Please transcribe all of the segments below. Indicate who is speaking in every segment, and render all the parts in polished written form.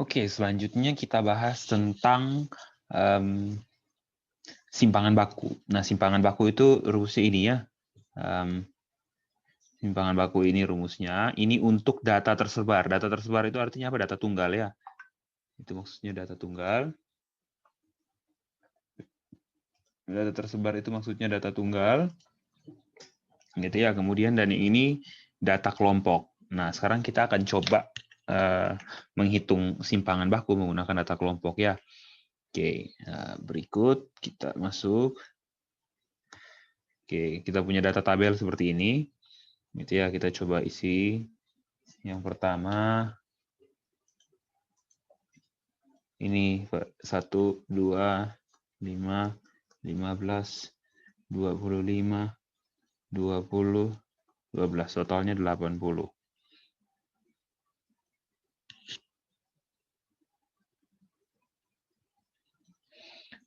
Speaker 1: Oke, selanjutnya kita bahas tentang simpangan baku. Nah, simpangan baku itu rumusnya ini ya. Simpangan baku ini rumusnya. Ini untuk data tersebar. Data tersebar itu artinya apa? Data tunggal ya. Itu maksudnya data tunggal. Data tersebar itu maksudnya data tunggal. Gitu ya. Kemudian dan ini data kelompok. Nah, sekarang kita akan coba menghitung simpangan baku menggunakan data kelompok ya. Oke, berikut kita masuk. Oke, kita punya data tabel seperti ini. Gitu ya, kita coba isi. Yang pertama, ini 1, 2, 5, 15, 25, 20, 12. Totalnya 80.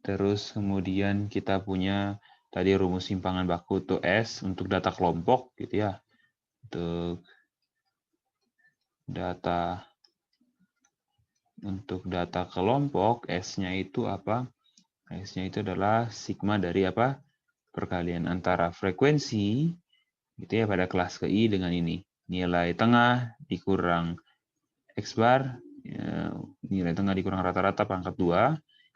Speaker 1: Terus kemudian kita punya tadi rumus simpangan baku tuh S untuk data kelompok gitu ya. Untuk data kelompok S-nya itu apa? S-nya itu adalah sigma dari apa? Perkalian antara frekuensi gitu ya pada kelas ke I dengan ini. Nilai tengah dikurang X bar, ya, nilai tengah dikurang rata-rata pangkat 2.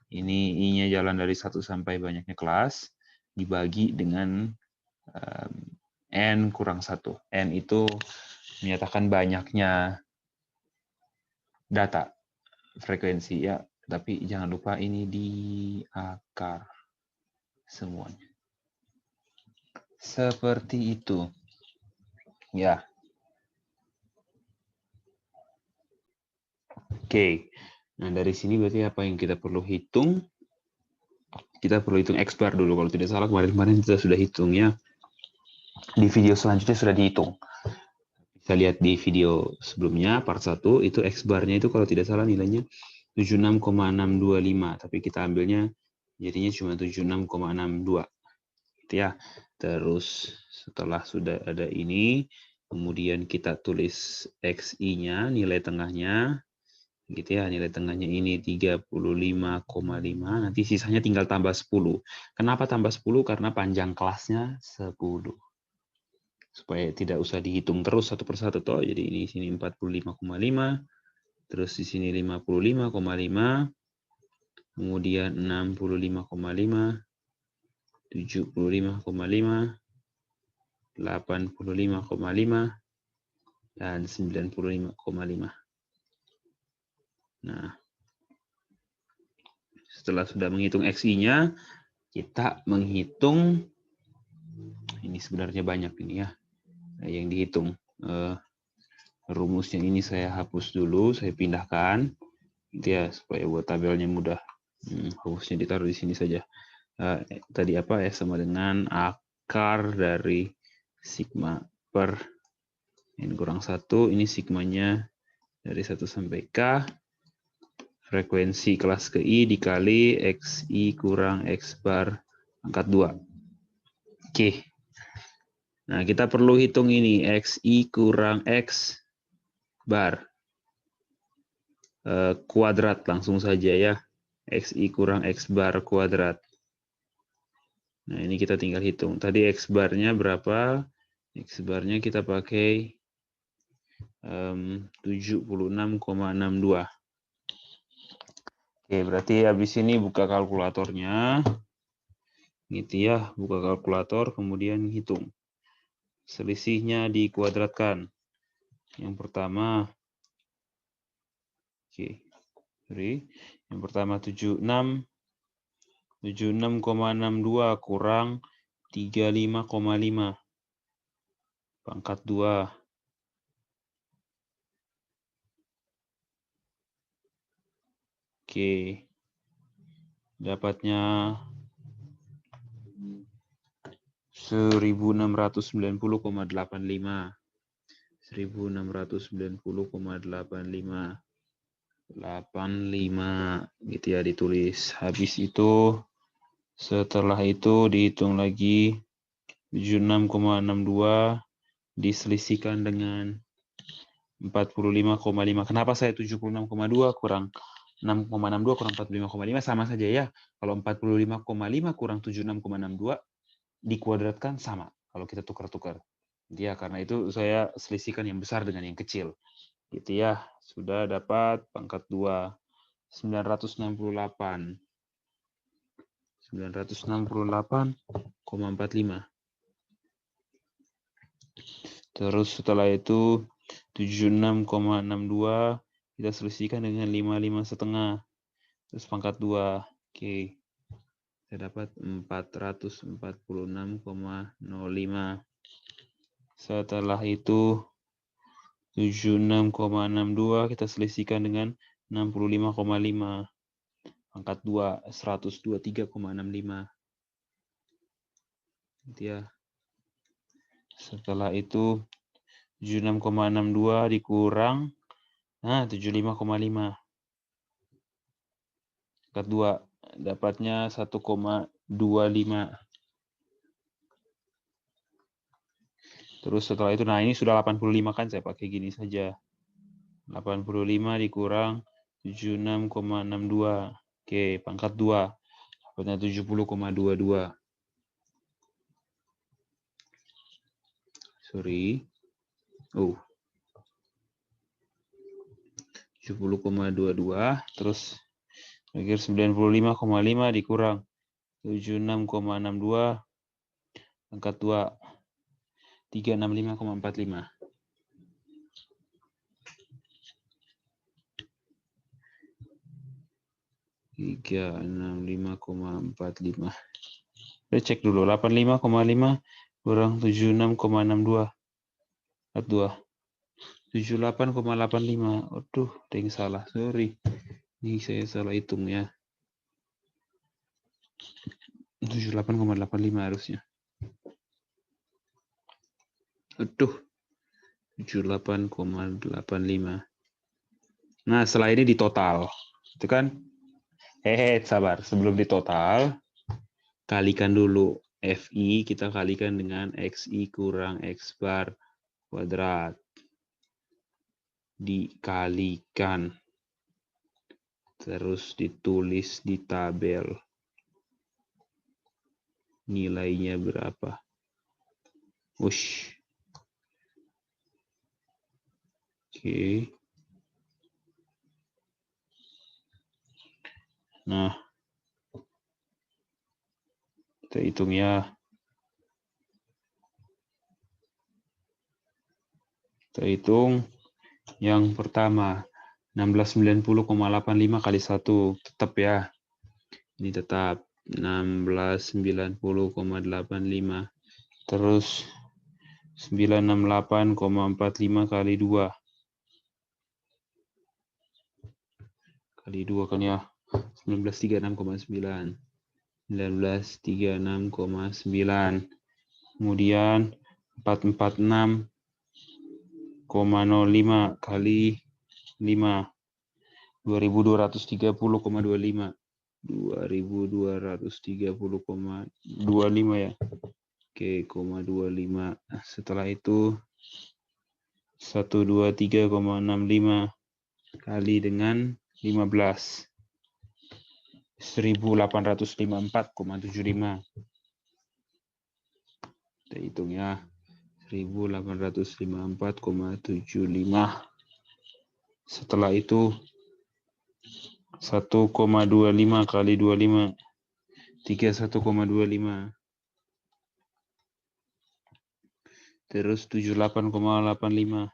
Speaker 1: Ini I-nya jalan dari 1 sampai banyaknya kelas, dibagi dengan N kurang 1. N itu menyatakan banyaknya data, frekuensi ya. Tapi jangan lupa ini di akar semuanya. Seperti itu. Ya. Oke. Nah, dari sini berarti apa yang kita perlu hitung? Kita perlu hitung X bar dulu. Kalau tidak salah kemarin-kemarin kita sudah hitung ya. Di video selanjutnya sudah dihitung. Bisa lihat di video sebelumnya, part 1, itu X bar-nya itu kalau tidak salah nilainya 76,625. Tapi kita ambilnya jadinya cuma 76,62. Gitu ya. Terus setelah sudah ada ini, kemudian kita tulis XI-nya, nilai tengahnya. Gitu ya, nilai tengahnya ini 35,5, nanti sisanya tinggal tambah 10. Kenapa tambah 10? Karena panjang kelasnya 10. Supaya tidak usah dihitung terus satu persatu toh. Jadi ini sini 45,5, terus di sini 55,5, kemudian 65,5, 75,5, 85,5, dan 95,5. Nah, setelah sudah menghitung XI-nya, kita menghitung, ini sebenarnya banyak ini ya, yang dihitung. Rumusnya ini saya hapus dulu, saya pindahkan, gitu ya, supaya buat tabelnya mudah. Rumusnya ditaruh di sini saja. Tadi apa ya, sama dengan akar dari sigma per N kurang 1, ini sigmanya dari 1 sampai K, frekuensi kelas ke I dikali XI kurang X bar pangkat 2. Oke. Nah, kita perlu hitung ini, XI kurang X bar kuadrat langsung saja ya. XI kurang X bar kuadrat. Nah, ini kita tinggal hitung. Tadi X barnya berapa? X barnya kita pakai 76,62. Oke, berarti habis ini buka kalkulatornya. Gitu ya, buka kalkulator, kemudian hitung. Selisihnya dikuadratkan. Yang pertama, oke, yang pertama 76,62 kurang 35,5 pangkat 2. Oke. Dapatnya 1690,85. 1690,85. 85 gitu ya ditulis. Habis itu setelah itu dihitung lagi 76,62 diselisihkan dengan 45,5. Kenapa saya 76,2 kurang 6,62 kurang 45,5 sama saja ya. Kalau 45,5 kurang 76,62 dikuadratkan sama kalau kita tukar-tukar. Ya, karena itu saya selisihkan yang besar dengan yang kecil. Gitu ya. Sudah dapat pangkat 2. 968. 968,45. Terus setelah itu 76,62 kita selisihkan dengan 55,5. Terus pangkat 2. Oke. Saya dapat 446,05. Setelah itu 76,62 kita selisihkan dengan 65,5. Pangkat 2, 123,65. Ya. Setelah itu 76,62 dikurang 75,5. Pangkat 2 dapatnya 1,25. Terus setelah itu, nah ini sudah 85 kan, saya pakai gini saja. 85 dikurang 76,62. Oke, pangkat 2. Dapatnya 70,22. Sorry. 70,22. Terus akhir 95,5 dikurang 76,62. Pangkat 2. 365,45. Kita cek dulu. 85,5 kurang 76,62. 78,85. Aduh, ada yang salah. Sorry. Ini saya salah hitung ya. 78,85 harusnya. Aduh. 78,85. Nah, setelah ini ditotal. Itu kan? Sabar. Sebelum ditotal, kalikan dulu. FI kita kalikan dengan XI kurang X bar kuadrat. Dikalikan. Terus ditulis di tabel. Nilainya berapa? Wush. Oke. Nah. Kita hitung ya. Kita hitung yang pertama. 1690,85 kali 1. Tetap ya. Ini tetap. 1690,85. Terus 968,45 kali 2. Kali 2 kan ya. 1936,9. 1936,9. Kemudian 446,05 kali 5. 2230,25. 2230,25 ya. Oke, 0,25. Setelah itu 123,65 kali dengan 15. 1854,75. Kita hitung ya. 1854,75. Setelah itu 1,25 kali 25. 31,25. Terus 78,85.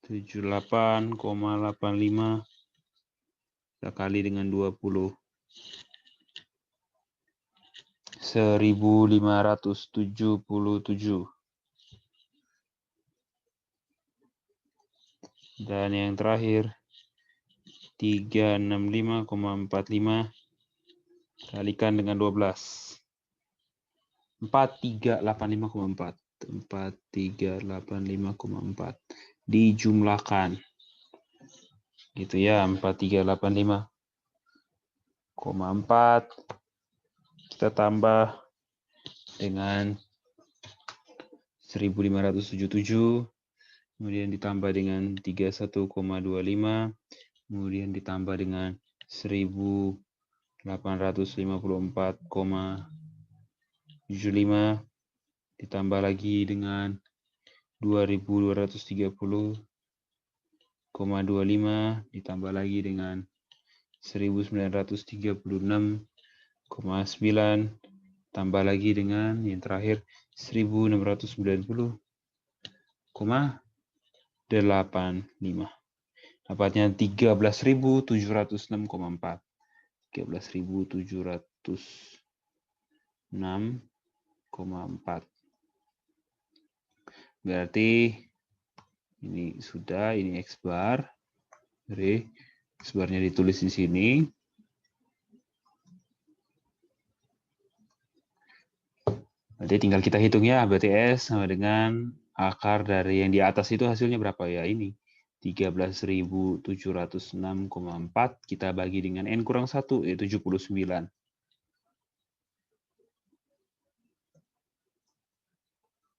Speaker 1: 78,85 kita kali dengan 20. 1577. Dan yang terakhir 365,45 kalikan dengan 12. 4385,4. 4385,4 dijumlahkan. Gitu ya, 4385,4 kita tambah dengan 1577 kemudian ditambah dengan 31,25, kemudian ditambah dengan 1854,75, ditambah lagi dengan 2230,25, ditambah lagi dengan 1936,9, tambah lagi dengan yang terakhir 1690,85. Dapatnya 13.706,4. 13.706,4. Berarti ini sudah, ini X bar. Jadi X barnya ditulis di sini. Berarti tinggal kita hitung ya, berarti S sama dengan akar dari yang di atas itu hasilnya berapa ya? Ini 13.706,4 kita bagi dengan N kurang 1, yaitu 79.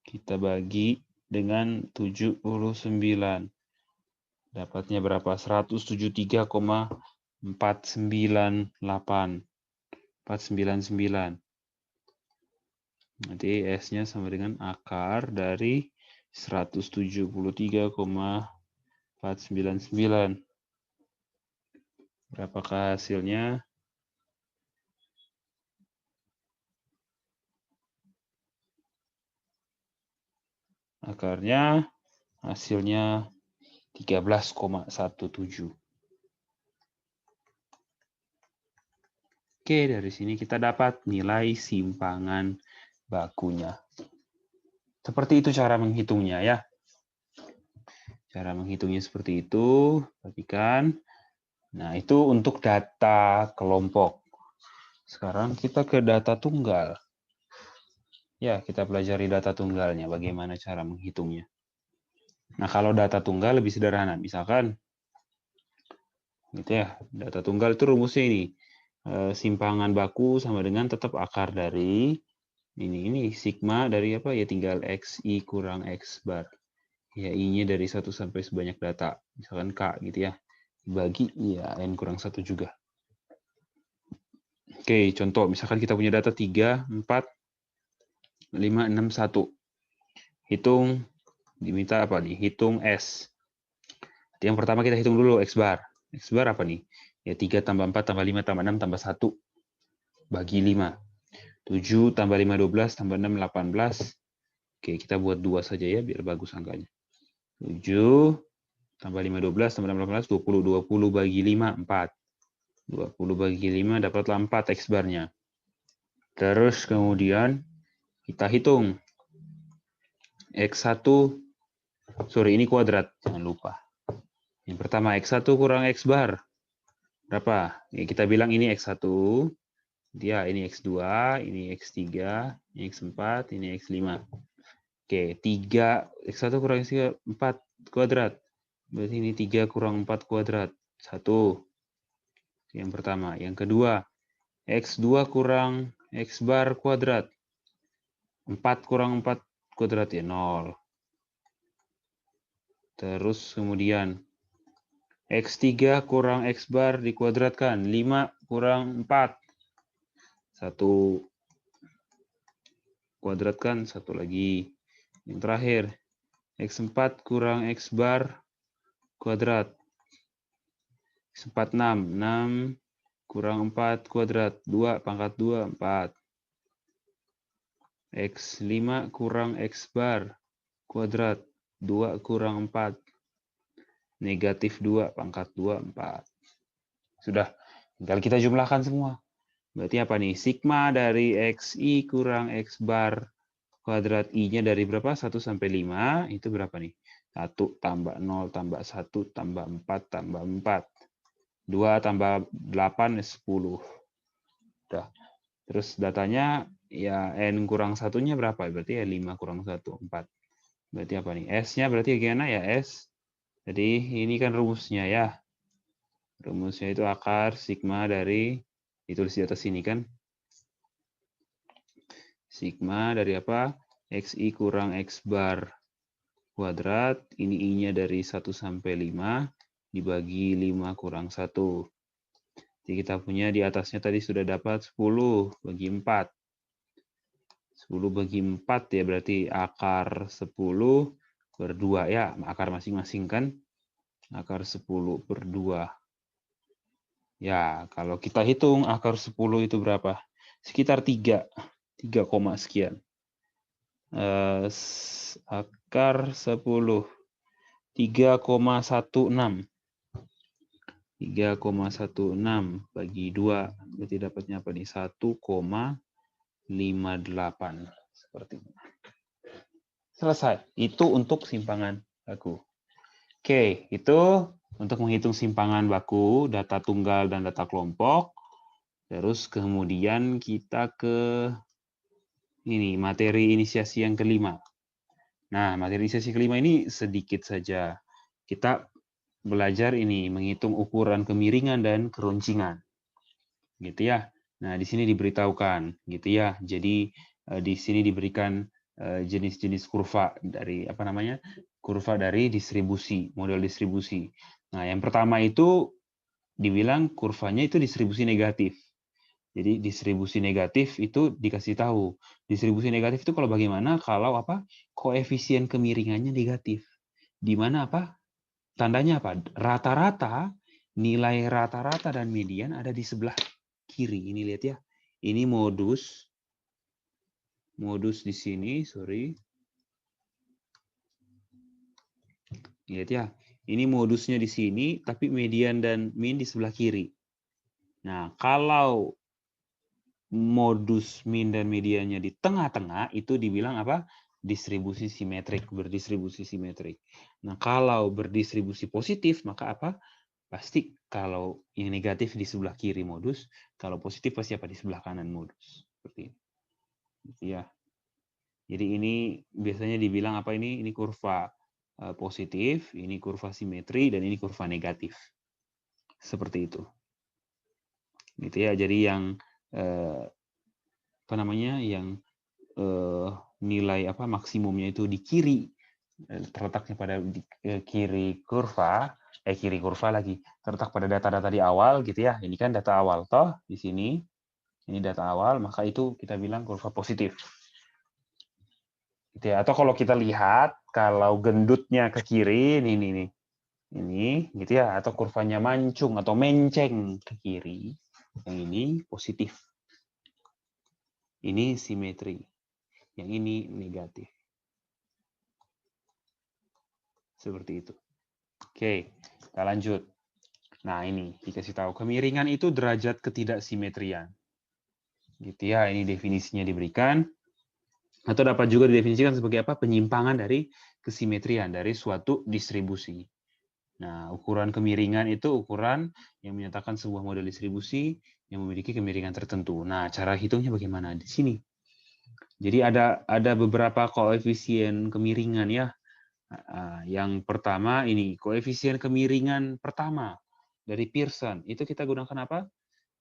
Speaker 1: Kita bagi dengan 79. Dapatnya berapa? 173,498. 499. Nanti S-nya sama dengan akar dari 173,499. Berapakah hasilnya? Akarnya hasilnya 13,17. Oke, dari sini kita dapat nilai simpangan bakunya. Seperti itu cara menghitungnya ya. Cara menghitungnya seperti itu. Perhatikan. Nah, itu untuk data kelompok. Sekarang kita ke data tunggal. Ya, kita pelajari data tunggalnya, bagaimana cara menghitungnya. Nah, kalau data tunggal lebih sederhana. Misalkan, gitu ya, data tunggal itu rumusnya ini. Simpangan baku sama dengan tetap akar dari ini sigma dari apa ya, tinggal xi kurang x bar. Ya, i-nya dari 1 sampai sebanyak data. Misalkan K gitu ya. Dibagi ya n kurang 1 juga. Oke, contoh misalkan kita punya data 3, 4, 5, 6, 1. Hitung, diminta apa nih? Hitung S. Yang pertama kita hitung dulu X bar. X bar apa nih? Ya 3 tambah 4 tambah 5 tambah 6 tambah 1. Bagi 5. 7 tambah 5, 12 tambah 6, 18. Oke, kita buat 2 saja ya, biar bagus angkanya. 7 tambah 5, 12 tambah 6, 18, 20. 20 bagi 5, 4. 20 bagi 5 dapatlah 4 X barnya. Terus kemudian kita hitung. X1, sorry ini kuadrat, jangan lupa. Yang pertama X1 kurang X bar. Berapa? Ya, kita bilang ini X1. Dia ini X2, ini X3, ini X4, ini X5. Oke, 3 X1 kurang X3, 4 kuadrat. Berarti ini 3 kurang 4 kuadrat. 1. Yang pertama. Yang kedua, X2 kurang X bar kuadrat. 4 kurang 4 kuadrat ya 0. Terus kemudian X3 kurang X bar dikuadratkan. 5 kurang 4. 1 kuadratkan. 1 lagi. Yang terakhir, X4 kurang X bar kuadrat. X4, 6. 6 kurang 4 kuadrat. 2 pangkat 2, 4. X5 kurang X bar kuadrat. 2 kurang 4. Negatif 2 pangkat 2, 4. Sudah, tinggal kita jumlahkan semua. Berarti apa nih? Sigma dari XI kurang X bar kuadrat I-nya dari berapa? 1 sampai 5. Itu berapa nih? 1 tambah 0 tambah 1 tambah 4 tambah 4. 2 tambah 8, 10. Udah. Terus datanya ya N kurang 1-nya berapa? Berarti ya 5 kurang 1, 4. Berarti apa nih? S-nya berarti gimana ya? S. Jadi ini kan rumusnya ya. Rumusnya itu akar sigma dari, ditulis di atas sini kan. Sigma dari apa? XI kurang X bar kuadrat, ini I-nya dari 1 sampai 5, dibagi 5 kurang 1. Jadi kita punya di atasnya tadi sudah dapat 10 bagi 4. 10 bagi 4 ya, berarti akar 10 per 2 ya, akar masing-masing kan. Akar 10 per 2. Ya, kalau kita hitung akar 10 itu berapa? Sekitar 3 koma sekian. Akar 10. 3,16. 3,16 bagi 2. Berarti dapatnya apa nih? 1,58. Seperti ini. Selesai. Itu untuk simpangan baku. Oke, itu untuk menghitung simpangan baku, data tunggal dan data kelompok. Terus kemudian kita ke ini, materi inisiasi yang kelima. Nah, materi inisiasi kelima ini sedikit saja. Kita belajar ini, menghitung ukuran kemiringan dan keruncingan. Gitu ya. Nah, di sini diberitahukan, gitu ya. Jadi, di sini diberikan jenis-jenis kurva dari, apa namanya, kurva dari distribusi, model distribusi. Nah, yang pertama itu dibilang kurvanya itu distribusi negatif. Jadi distribusi negatif itu dikasih tahu. Distribusi negatif itu kalau bagaimana? Kalau apa? Koefisien kemiringannya negatif. Di mana apa? Tandanya apa? Rata-rata, nilai rata-rata dan median ada di sebelah kiri. Ini lihat ya. Ini modus di sini, sorry. Lihat ya. Ini modusnya di sini, tapi median dan min di sebelah kiri. Nah, kalau modus min dan mediannya di tengah-tengah itu dibilang apa? Distribusi simetrik, berdistribusi simetrik. Nah, kalau berdistribusi positif maka apa? Pasti kalau yang negatif di sebelah kiri modus, kalau positif pasti apa? Di sebelah kanan modus. Seperti ini. Ya. Jadi ini biasanya dibilang apa ini? Ini kurva positif, ini kurva simetri dan ini kurva negatif. Seperti itu. Gitu ya. Jadi yang apa namanya? Yang nilai apa maksimumnya itu di kiri, terletaknya pada kiri kurva lagi, terletak pada data-data di awal gitu ya. Ini kan data awal toh di sini. Ini data awal, maka itu kita bilang kurva positif. Gitu ya. Atau kalau kita lihat kalau gendutnya ke kiri ini gitu ya, atau kurvanya mancung atau menceng ke kiri, yang ini positif. Ini simetri. Yang ini negatif. Seperti itu. Oke, kita lanjut. Nah, ini dikasih tahu kemiringan itu derajat ketidaksimetrian. Gitu ya, ini definisinya diberikan. Atau dapat juga didefinisikan sebagai apa? Penyimpangan dari kesimetrian dari suatu distribusi. Nah, ukuran kemiringan itu ukuran yang menyatakan sebuah model distribusi yang memiliki kemiringan tertentu. Nah, cara hitungnya bagaimana? Di sini. Jadi ada beberapa koefisien kemiringan ya. Yang pertama ini koefisien kemiringan pertama dari Pearson. Itu kita gunakan apa?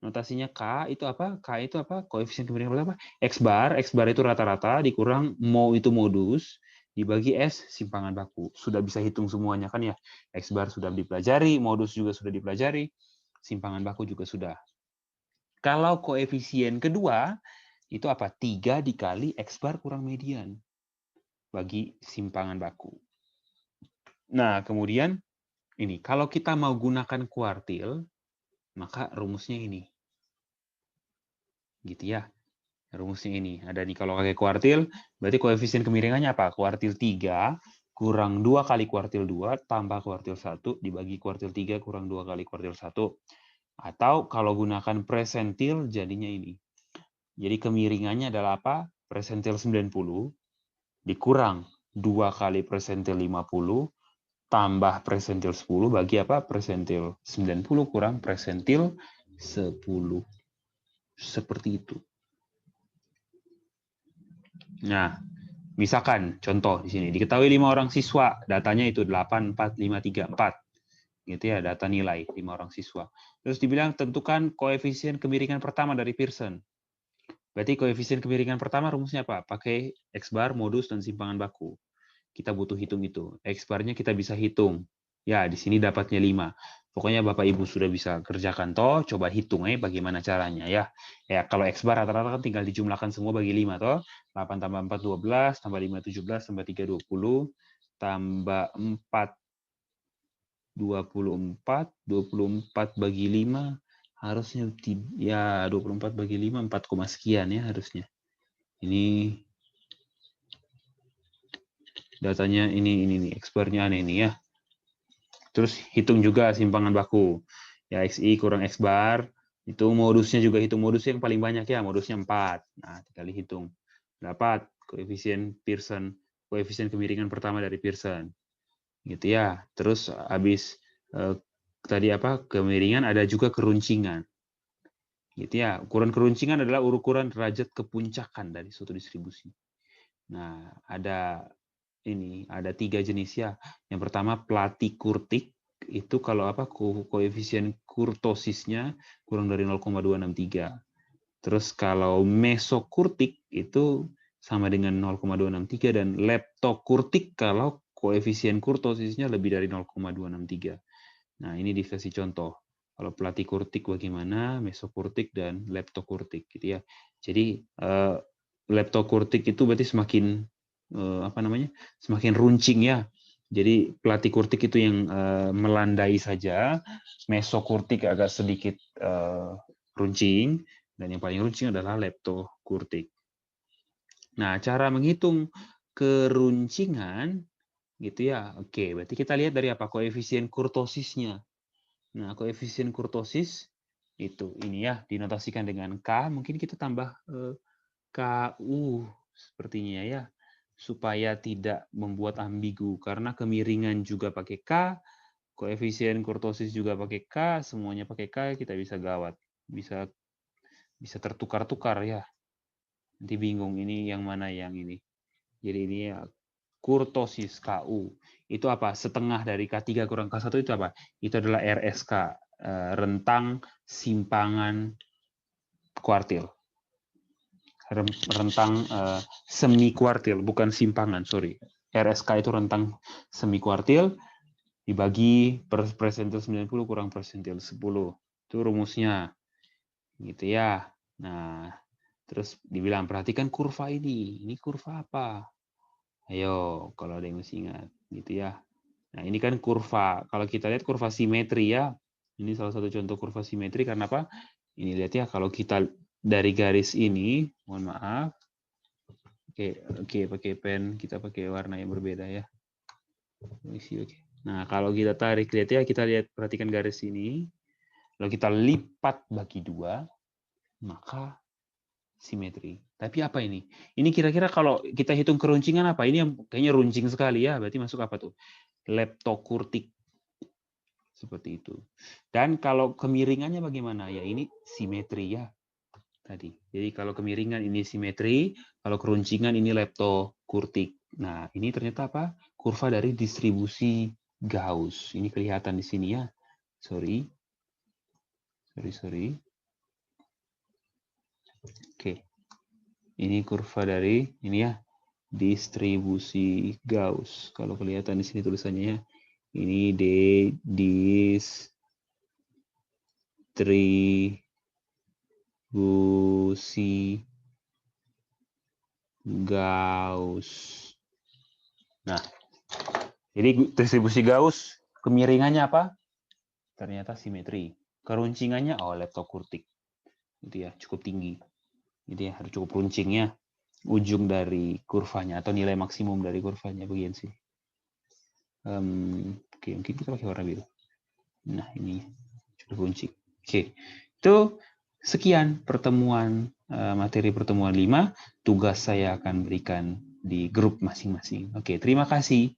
Speaker 1: Notasinya K itu apa? K itu apa? Koefisien kemiringan pertama. X bar itu rata-rata dikurang mo itu modus dibagi S simpangan baku. Sudah bisa hitung semuanya kan ya. X bar sudah dipelajari, modus juga sudah dipelajari, simpangan baku juga sudah. Kalau koefisien kedua itu apa? 3 dikali X bar kurang median bagi simpangan baku. Nah, kemudian ini, kalau kita mau gunakan kuartil, maka rumusnya ini. Gitu ya. Rumusnya ini. Ada nih, kalau pakai kuartil, berarti koefisien kemiringannya apa? Kuartil 3 kurang 2 kali kuartil 2 tambah kuartil 1 dibagi kuartil 3 kurang 2 kali kuartil 1. Atau kalau gunakan presentil, jadinya ini. Jadi kemiringannya adalah apa? Presentil 90 dikurang 2 kali presentil 50 tambah presentil 10 bagi apa? Presentil 90 kurang presentil 10. Seperti itu. Nah, misalkan contoh di sini diketahui 5 orang siswa, datanya itu 8, 4, 5, 3, 4. Gitu ya, data nilai 5 orang siswa. Terus dibilang tentukan koefisien kemiringan pertama dari Pearson. Berarti koefisien kemiringan pertama rumusnya apa? Pakai X bar, modus, dan simpangan baku. kita butuh hitung itu. X bar-nya kita bisa hitung. Ya, di sini dapatnya 5. Pokoknya Bapak Ibu sudah bisa kerjakan toh, coba hitung bagaimana caranya ya. Ya, kalau X bar rata-rata kan tinggal dijumlahkan semua bagi 5 toh. 8 tambah 4 12, tambah 5 17, tambah 3 20, tambah 4 24, 24 bagi 5 harusnya ya 24 bagi 5 4, sekian ya harusnya. Ini datanya ini nih, X bar-nya aneh nih ya. Terus hitung juga simpangan baku. Ya XI kurang X bar, itu modusnya juga hitung modusnya yang paling banyak ya, modusnya 4. Nah, kita hitung. Dapat koefisien Pearson, koefisien kemiringan pertama dari Pearson. Gitu ya. Terus habis tadi apa? Kemiringan ada juga keruncingan. Gitu ya. Ukuran keruncingan adalah ukuran derajat kepuncakan dari suatu distribusi. Nah, ada 3 jenis ya. Yang pertama platy-kurtic, itu kalau apa koefisien kurtosisnya kurang dari 0,263. Terus kalau mesokurtik itu sama dengan 0,263 dan leptokurtik kalau koefisien kurtosisnya lebih dari 0,263. Nah, ini dikasih contoh. Kalau platy-kurtik bagaimana, mesokurtik dan leptokurtik gitu ya. Jadi leptokurtik itu berarti semakin semakin runcing ya. Jadi platy-kurtik itu yang melandai saja, mesokurtik agak sedikit runcing, dan yang paling runcing adalah leptokurtik. Nah, cara menghitung keruncingan gitu ya. Oke, berarti kita lihat dari apa? Koefisien kurtosisnya. Nah, koefisien kurtosis itu ini ya, dinotasikan dengan K, mungkin kita tambah KU sepertinya ya, supaya tidak membuat ambigu, karena kemiringan juga pakai K, koefisien kurtosis juga pakai K, semuanya pakai K, kita bisa gawat, bisa tertukar-tukar ya. Nanti bingung ini yang mana yang ini. Jadi ini ya, kurtosis KU. Itu apa? Setengah dari K3 kurang K1 itu apa? Itu adalah RSK, rentang simpangan kuartil. Rentang semi kuartil, bukan simpangan, sorry. RSK itu rentang semi kuartil dibagi persentil 90 kurang persentil 10. Itu rumusnya. Gitu ya. Nah, terus dibilang perhatikan kurva ini. Ini kurva apa? Ayo, kalau ada yang masih ingat, gitu ya. Nah, ini kan kurva. Kalau kita lihat kurva simetri ya. Ini salah satu contoh kurva simetri karena apa? Ini lihat ya, kalau kita dari garis ini, mohon maaf. Oke, pakai pen, kita pakai warna yang berbeda ya. Nah, kalau kita tarik, lihat ya, kita lihat, perhatikan garis ini. Kalau kita lipat bagi 2, maka simetri. Tapi apa ini? Ini kira-kira kalau kita hitung keruncingan apa? Ini yang kayaknya runcing sekali ya. Berarti masuk apa tuh? Leptokurtik. Seperti itu. Dan kalau kemiringannya bagaimana? Ya ini simetri ya. Tadi. Jadi kalau kemiringan ini simetri, kalau keruncingan ini leptokurtik. Nah, ini ternyata apa? Kurva dari distribusi Gauss. Ini kelihatan di sini ya. Sorry. Oke. Ini kurva dari ini ya, distribusi Gauss. Kalau kelihatan di sini tulisannya ya. Ini distribusi Gauss. Nah, jadi distribusi Gauss kemiringannya apa? Ternyata simetri. Keruncingannya leptokurtik. Itu ya, cukup tinggi. Jadi harus cukup runcingnya ujung dari kurvanya atau nilai maksimum dari kurvanya bagian sini. Oke, mungkin kita pakai warna biru. Nah, ini cukup runcing. Oke, itu sekian pertemuan materi pertemuan 5. Tugas saya akan berikan di grup masing-masing. Oke, terima kasih.